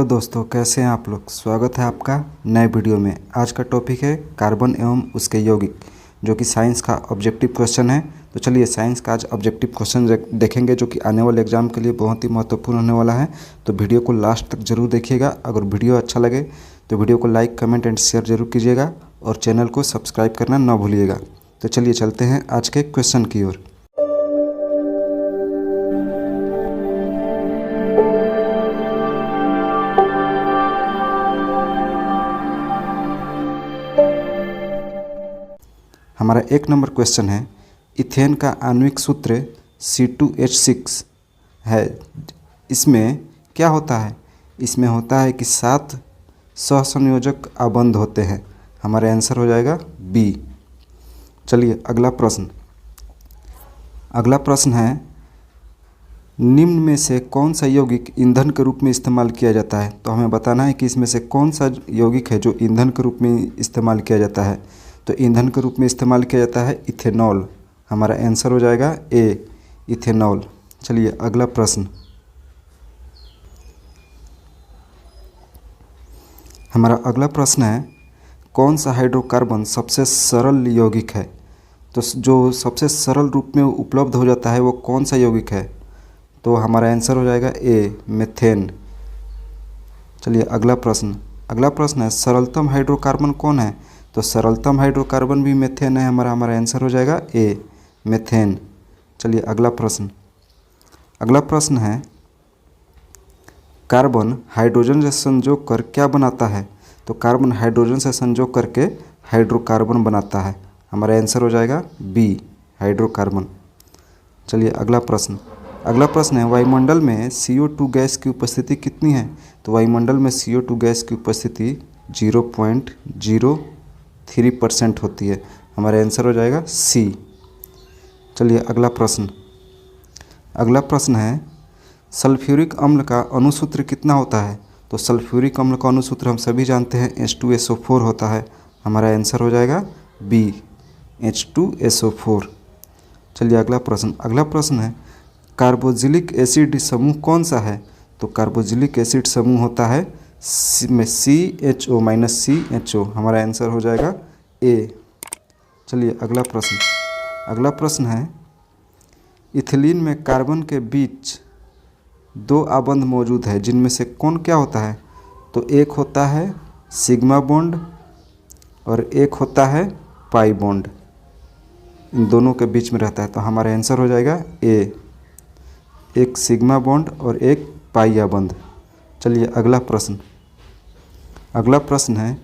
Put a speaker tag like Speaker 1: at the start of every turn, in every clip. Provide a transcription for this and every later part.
Speaker 1: Hello दोस्तों, कैसे हैं आप लोग। स्वागत है आपका नए वीडियो में। आज का टॉपिक है कार्बन एवं उसके यौगिक, जो कि साइंस का ऑब्जेक्टिव क्वेश्चन है। तो चलिए साइंस का आज ऑब्जेक्टिव क्वेश्चन देखेंगे, जो कि आने वाले एग्जाम के लिए बहुत ही महत्वपूर्ण होने वाला है। तो वीडियो को लास्ट तक जरूर देखिएगा। अगर वीडियो अच्छा लगे तो वीडियो को लाइक, कमेंट एंड शेयर जरूर कीजिएगा और चैनल को सब्सक्राइब करना ना भूलिएगा। तो चलिए चलते हैं आज के क्वेश्चन की ओर। हमारा 1 नंबर क्वेश्चन है, इथेन का आणविक सूत्र C2H6 है। इसमें क्या होता है? इसमें होता है कि 7 सहसंयोजक आबंध होते हैं। हमारा आंसर हो जाएगा बी। चलिए अगला प्रश्न है, निम्न में से कौन सा यौगिक ईंधन के रूप में इस्तेमाल किया जाता है? तो हमें बताना है कि इसमें से कौन सा यौगिक है जो ईंधन के रूप में इस्तेमाल किया जाता है। तो ईंधन के रूप में इस्तेमाल किया जाता है इथेनॉल। हमारा आंसर हो जाएगा ए, इथेनॉल। चलिए अगला प्रश्न, हमारा अगला प्रश्न है, कौन सा हाइड्रोकार्बन सबसे सरल यौगिक है? तो जो सबसे सरल रूप में उपलब्ध हो जाता है वो कौन सा यौगिक है? तो हमारा आंसर हो जाएगा ए, मेथेन। चलिए अगला प्रश्न है, सरलतम हाइड्रोकार्बन कौन है? तो सरलतम हाइड्रोकार्बन भी मेथेन है। हमारा आंसर हो जाएगा ए, मेथेन। चलिए अगला प्रश्न है, कार्बन हाइड्रोजन से संजोग कर क्या बनाता है? तो कार्बन हाइड्रोजन से संजोग करके हाइड्रोकार्बन बनाता है। हमारा आंसर हो जाएगा बी, हाइड्रोकार्बन। चलिए अगला प्रश्न है, वायुमंडल में CO2 गैस की उपस्थिति कितनी है? तो वायुमंडल में CO2 गैस की उपस्थिति 0.03% होती है। हमारा आंसर हो जाएगा सी। चलिए अगला प्रश्न है, सल्फ्यूरिक अम्ल का अणुसूत्र कितना होता है? तो सल्फ्यूरिक अम्ल का अणुसूत्र हम सभी जानते हैं H2SO4 होता है। हमारा आंसर हो जाएगा बी, H2SO4। चलिए अगला प्रश्न है, कार्बोक्सिलिक एसिड समूह कौन सा है? तो कार्बोक्सिलिक एसिड समूह होता है CHO-CHO। हमारा आंसर हो जाएगा ए। चलिए अगला प्रश्न है, इथिलीन में कार्बन के बीच 2 आबंध मौजूद है, जिनमें से कौन क्या होता है? तो एक होता है सिग्मा बॉन्ड और एक होता है पाई बॉन्ड। इन दोनों के बीच में रहता है। तो हमारा आंसर हो जाएगा ए, एक सिग्मा बॉन्ड और एक पाई आबंध। चलिए अगला प्रश्न है,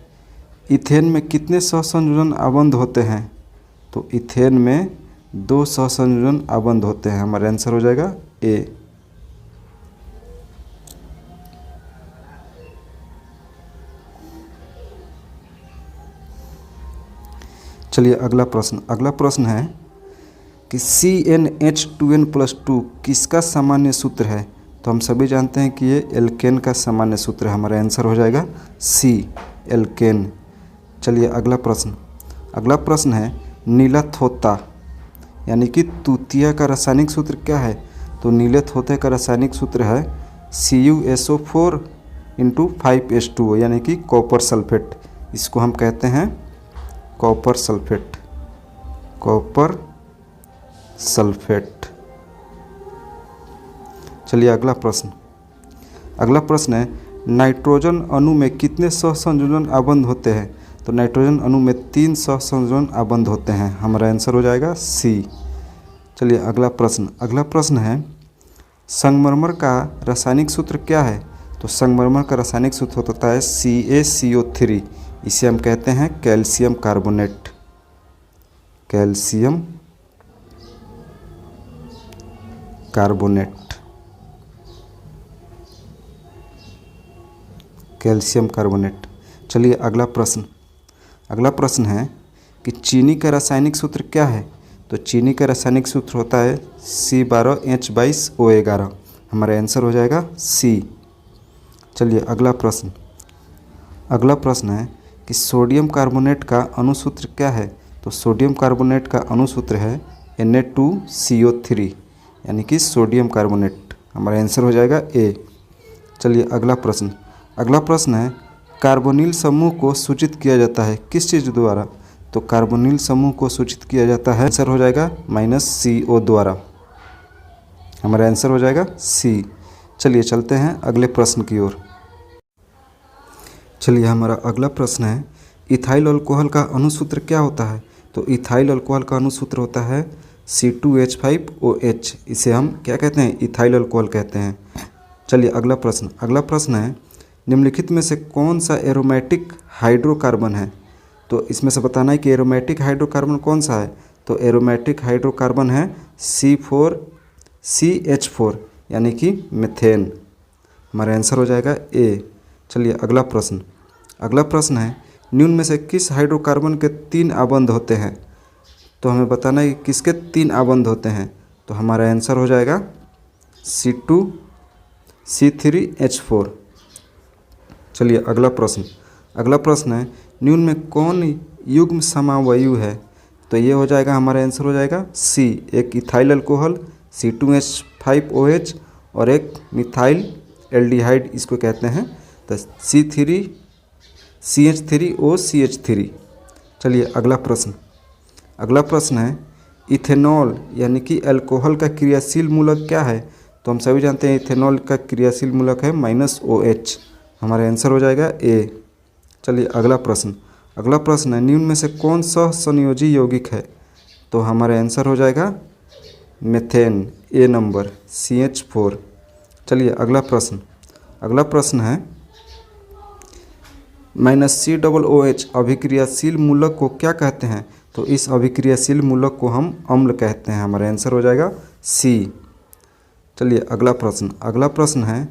Speaker 1: इथेन में कितने सहसंयोजन आबंध होते हैं? तो इथेन में 2 सहसंयोजन आबंध होते हैं। हमारा आंसर हो जाएगा ए। चलिए अगला प्रश्न है कि CnH2n+2 किसका सामान्य सूत्र है? तो हम सभी जानते हैं कि ये एल्केन का सामान्य सूत्र है। हमारा आंसर हो जाएगा सी, एल्केन। चलिए अगला प्रश्न है, नीला थोता यानी कि तूतिया का रासायनिक सूत्र क्या है? तो नीले थोते का रासायनिक सूत्र है CuSO4 × 5H2O, यानी कि कॉपर सल्फेट। इसको हम कहते हैं कॉपर सल्फेट। चलिए अगला प्रश्न है, नाइट्रोजन अणु में कितने सहसंयोजन आबंध होते हैं? तो नाइट्रोजन अणु में 3 सहसंयोजन आबंध होते हैं। हमारा आंसर हो जाएगा सी। चलिए अगला प्रश्न है, संगमरमर का रासायनिक सूत्र क्या है? तो संगमरमर का रासायनिक सूत्र होता है CaCO3। इसे हम कहते हैं कैल्शियम कार्बोनेट। चलिए अगला प्रश्न है कि चीनी का रासायनिक सूत्र क्या है? तो चीनी का रासायनिक सूत्र होता है C12H22O11। हमारा आंसर हो जाएगा सी। चलिए अगला प्रश्न है कि सोडियम कार्बोनेट का अणुसूत्र क्या है? तो सोडियम कार्बोनेट का अणुसूत्र है Na2CO3, यानी कि सोडियम कार्बोनेट। हमारा आंसर हो जाएगा ए। चलिए अगला अगला प्रश्न है कार्बोनिल समूह को सूचित किया जाता है किस चीज़ द्वारा? तो कार्बोनिल समूह को सूचित किया जाता है, आंसर हो जाएगा -CO द्वारा। हमारा आंसर हो जाएगा सी। चलिए चलते हैं अगले प्रश्न की ओर। चलिए हमारा अगला प्रश्न है इथाइल अल्कोहल का अणुसूत्र क्या होता है? तो इथाइल अल्कोहल का अणुसूत्र होता है C2H5OH। इसे हम क्या कहते हैं? इथाइल अल्कोहल कहते हैं। चलिए अगला प्रश्न है निम्नलिखित में से कौन सा एरोमेटिक हाइड्रोकार्बन है? तो इसमें से बताना है कि एरोमेटिक हाइड्रोकार्बन कौन सा है। तो एरोमेटिक हाइड्रोकार्बन है CH4 यानी कि मीथेन। हमारा आंसर हो जाएगा ए। चलिए अगला प्रश्न है निम्न में से किस हाइड्रोकार्बन के 3 आबंध होते हैं? तो हमें बताना है कि किसके 3 आबंध होते हैं। तो हमारा आंसर हो जाएगा C2C3H4। चलिए अगला प्रश्न है निम्न में कौन युग्म समावयु है? तो ये हो जाएगा, हमारा आंसर हो जाएगा सी। एक इथाइल अल्कोहल C2H5OH और एक मिथाइल एल्डिहाइड इसको कहते हैं, तो CH3OCH3। चलिए अगला प्रश्न है इथेनॉल यानी कि अल्कोहल का क्रियाशील मूलक क्या है? तो हम सभी जानते हैं इथेनॉल का क्रियाशील मूलक है -OH। हमारा आंसर हो जाएगा ए। चलिए अगला प्रश्न है निम्न में से कौन सहसंयोजी यौगिक है? तो हमारा आंसर हो जाएगा मेथेन, ए नंबर CH4। चलिए अगला प्रश्न है -COOH अभिक्रियाशील मूलक को क्या कहते हैं? तो इस अभिक्रियाशील मूलक को हम अम्ल कहते हैं। हमारा आंसर हो जाएगा सी। चलिए अगला प्रश्न है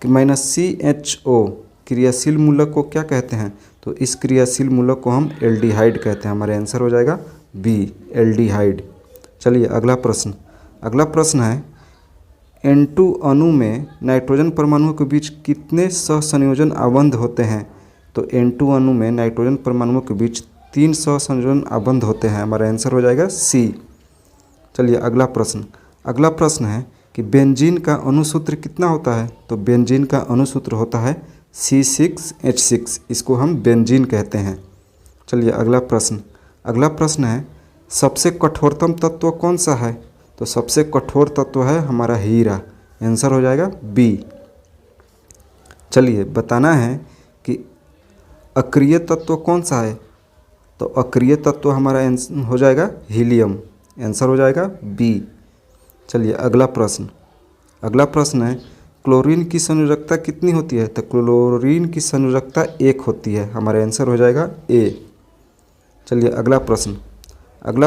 Speaker 1: कि -CHO क्रियाशील मूलक को क्या कहते हैं? तो इस क्रियाशील मूलक को हम एल्डिहाइड कहते हैं। हमारा आंसर हो जाएगा बी, एल्डिहाइड। चलिए अगला प्रश्न है N2 अणु में नाइट्रोजन परमाणुओं के बीच कितने सहसंयोजन आबंध होते हैं? तो N2 अणु में नाइट्रोजन परमाणुओं के बीच 3 सहसंयोजन आबंध होते हैं। हमारा आंसर हो जाएगा सी। चलिए अगला प्रश्न है कि बेंजीन का अणुसूत्र कितना होता है? तो बेंजीन का अणुसूत्र होता है C6H6। इसको हम बेंजीन कहते हैं। चलिए अगला प्रश्न है सबसे कठोरतम तत्व कौन सा है? तो सबसे कठोर तत्व है हमारा हीरा। आंसर हो जाएगा बी। चलिए बताना है कि अक्रिय तत्व कौन सा है? तो अक्रिय तत्व हमारा हो जाएगा हीलियम। आंसर हो जाएगा बी। चलिए अगला प्रश्न है क्लोरीन की संयोजकता कितनी होती है? तो क्लोरीन की संयोजकता 1 होती है। हमारा आंसर हो जाएगा ए। चलिए अगला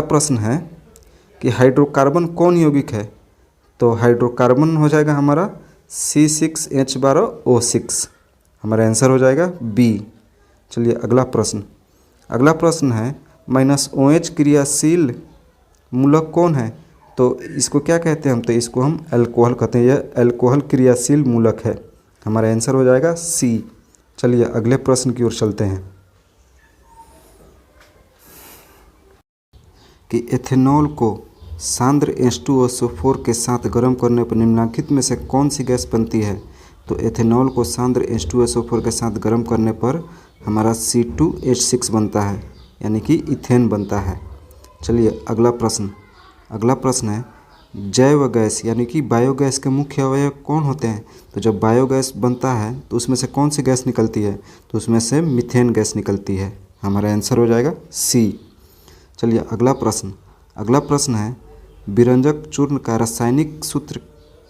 Speaker 1: प्रश्न है कि हाइड्रोकार्बन कौन यौगिक है? तो हाइड्रोकार्बन हो जाएगा हमारा C6H12O6। हमारा आंसर हो जाएगा बी। चलिए अगला प्रश्न है -OH क्रियाशील मूलक कौन है? तो इसको क्या कहते हैं हम? तो इसको हम अल्कोहल कहते हैं। यह अल्कोहल क्रियाशील मूलक है। हमारा आंसर हो जाएगा सी। चलिए अगले प्रश्न की ओर चलते हैं कि एथेनॉल को सांद्र H2SO4 के साथ गर्म करने पर निम्नलिखित में से कौन सी गैस बनती है? तो एथेनॉल को सांद्र H2SO4 के साथ गर्म करने पर हमारा C2H6 बनता है, यानी कि इथेन बनता है। चलिए अगला प्रश्न है जैव गैस यानी कि बायोगैस के मुख्य अवयव कौन होते हैं? तो जब बायोगैस बनता है तो उसमें से कौन सी गैस निकलती है? तो उसमें से मीथेन गैस निकलती है। हमारा आंसर हो जाएगा सी। चलिए अगला प्रश्न है विरंजक चूर्ण का रासायनिक सूत्र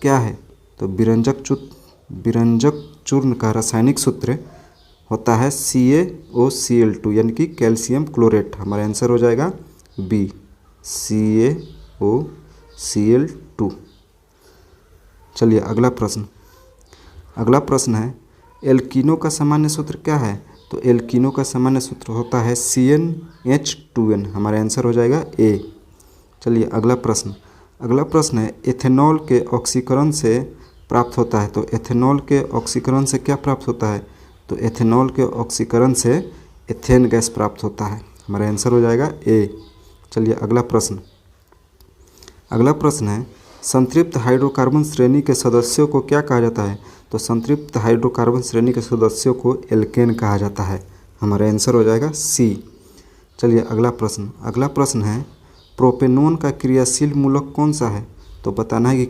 Speaker 1: क्या है? तो विरंजक चूर्ण का रासायनिक सूत्र होता है CaOCl2 यानी कि कैल्शियम क्लोरेट। हमारा आंसर हो जाएगा बी, CaOCl2। चलिए अगला प्रश्न है एल्कीनो का सामान्य सूत्र क्या है? तो एल्कीनो का सामान्य सूत्र होता है CnH2n। हमारा आंसर हो जाएगा ए। चलिए अगला प्रश्न है एथेनॉल के ऑक्सीकरण से प्राप्त होता है। तो एथेनॉल के ऑक्सीकरण से क्या प्राप्त होता है? तो एथेनॉल के ऑक्सीकरण से एथेन गैस प्राप्त होता है। हमारा आंसर हो जाएगा ए। चलिए अगला प्रश्न है संतृप्त हाइड्रोकार्बन श्रेणी के सदस्यों को क्या कहा जाता है? तो संतृप्त हाइड्रोकार्बन श्रेणी के सदस्यों को एल्केन कहा जाता है। हमारा आंसर हो जाएगा सी। चलिए अगला प्रश्न है प्रोपेनोन का क्रियाशील मूलक कौन सा है? तो बताना है कि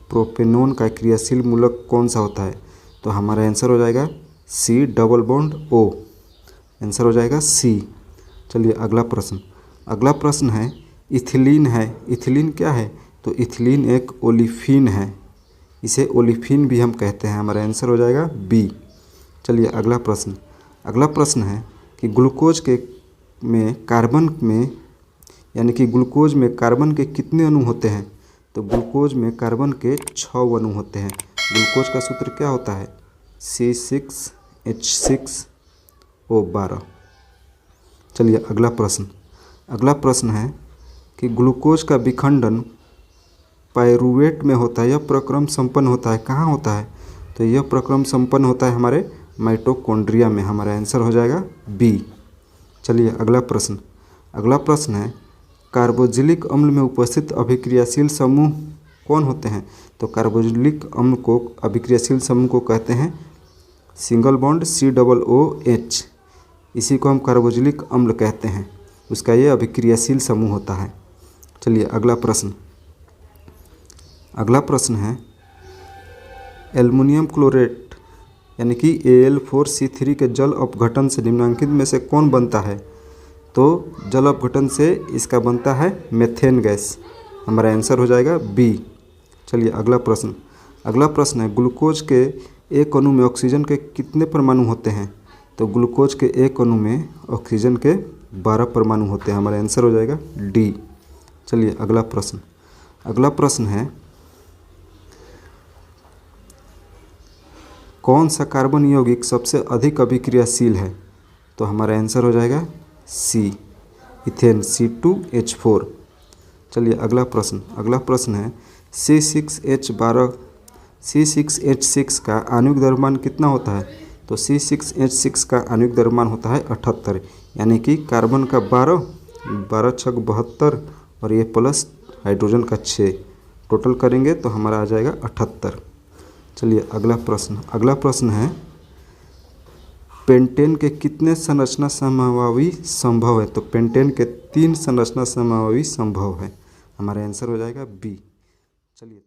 Speaker 1: प्रोपेनोन का क्रियाशील मूलक कौन सा होता है। तो हमारा आंसर हो जाएगा C double bond O. Answer हो जाएगा सी। चलिए अगला प्रश्न है इथिलीन है। इथिलीन क्या है? तो इथिलीन एक ओलिफिन है, इसे ओलिफिन भी हम कहते हैं। हमारा आंसर हो जाएगा बी। चलिए अगला प्रश्न है कि ग्लूकोज में ग्लूकोज में कार्बन के कितने अणु होते हैं? तो ग्लूकोज में कार्बन के 6 अणु होते हैं। ग्लूकोज का सूत्र क्या होता है? C6H6O12। चलिए अगला प्रश्न है कि ग्लूकोज का विखंडन पायरूवेट में होता है। यह प्रक्रम संपन्न होता है कहाँ होता है? तो यह प्रक्रम संपन्न होता है हमारे माइटोकॉन्ड्रिया में। हमारा आंसर हो जाएगा बी। चलिए अगला प्रश्न है कार्बोक्सिलिक अम्ल में उपस्थित अभिक्रियाशील समूह कौन होते हैं? तो कार्बोक्सिलिक अम्ल को अभिक्रियाशील समूह को कहते हैं सिंगल बॉन्ड COOH। इसी को हम कार्बोक्सिलिक अम्ल कहते हैं, उसका ये अभिक्रियाशील समूह होता है। चलिए अगला प्रश्न है एल्युमिनियम क्लोरेट यानी कि Al4C3 के जल अपघटन से निम्नलिखित में से कौन बनता है? तो जल अपघटन से इसका बनता है मेथेन गैस। हमारा आंसर हो जाएगा बी। चलिए अगला प्रश्न है ग्लूकोज के एक अणु में ऑक्सीजन के कितने परमाणु होते हैं? तो ग्लूकोज के एक अणु में ऑक्सीजन के 12 परमाणु होते हैं। हमारा आंसर हो जाएगा डी। चलिए अगला प्रश्न है कौन सा कार्बन यौगिक सबसे अधिक अभिक्रियाशील है? तो हमारा आंसर हो जाएगा सी इथेन C2H4। चलिए अगला प्रश्न है C6H6 का आणविक द्रव्यमान कितना होता है? तो C6H6 का आणविक द्रव्यमान होता है 78, यानी कि कार्बन का 12 छक 72 और ये प्लस हाइड्रोजन का 6 टोटल करेंगे तो हमारा आ जाएगा 78। चलिए अगला प्रश्न है पेंटेन के कितने संरचना समभावी संभव है? तो पेंटेन के 3 संरचना समभावी संभव है। हमारा आंसर हो जाएगा बी। चलिए